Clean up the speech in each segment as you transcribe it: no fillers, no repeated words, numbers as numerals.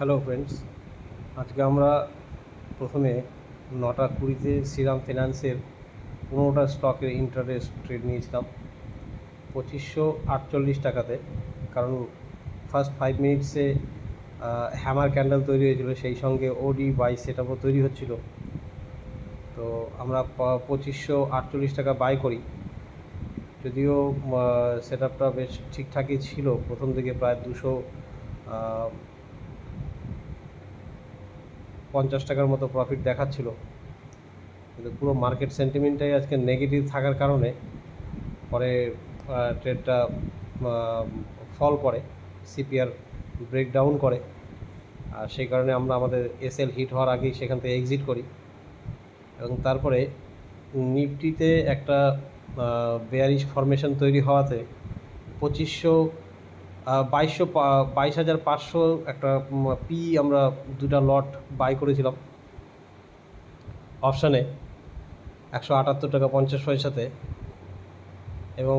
Hello friends, আজকে আমরা প্রথমে 9:20 শ্রীরাম ফিনান্সের 15টা স্টকের ইন্টারেস্ট ট্রেড নিয়েছিলাম 2548 টাকাতে। কারণ ফার্স্ট 5 মিনিটসে হ্যামার ক্যান্ডেল তৈরি হয়েছিল, সেই সঙ্গে ওডি বাই সেট আপও তৈরি হচ্ছিল। তো আমরা 2548 টাকা বাই করি। যদিও সেট আপটা বেশ ঠিকঠাকই ছিল, প্রথম দিকে প্রায় 250 টাকার মতো প্রফিট দেখাচ্ছিল, কিন্তু পুরো মার্কেট সেন্টিমেন্টটাই আজকে নেগেটিভ থাকার কারণে পরে ট্রেডটা ফল করে, সিপিআর ব্রেকডাউন করে। আর সেই কারণে আমরা আমাদের এসএল হিট হওয়ার আগেই সেখান থেকে এক্সিট করি। এবং তারপরে নিফটিতে একটা বেয়ারিশ ফরমেশন তৈরি হওয়াতে 22,500 একটা পি আমরা দুটা লট বাই করেছিলাম অপশানে 178 টাকা 50 পয়সাতে, এবং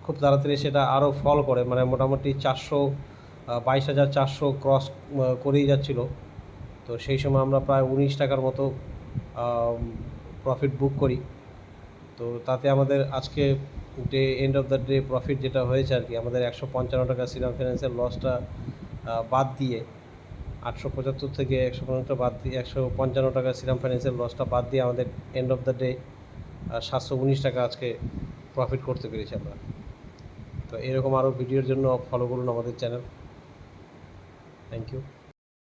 খুব তাড়াতাড়ি সেটা আরও ফল করে, মানে মোটামুটি 22,400 ক্রস করেই যাচ্ছিল। তো সেই সময় আমরা প্রায় 19 টাকার মতো প্রফিট বুক করি। তো তাতে আমাদের আজকে day end of the day profit যেটা হয়েছে আর কি, আমাদের 155 টাকা শ্রীরাম ফিনান্সের লসটা বাদ দিয়ে, 875 থেকে 155 বাদ দিয়ে 155 টাকা শ্রীরাম ফাইন্যান্সের লসটা বাদ দিয়ে আমাদের এন্ড অফ দ্য ডে 719 টাকা আজকে প্রফিট করতে পেরেছি আমরা। তো এরকম আরও ভিডিওর জন্য ফলো করুন আমাদের চ্যানেল। Thank you.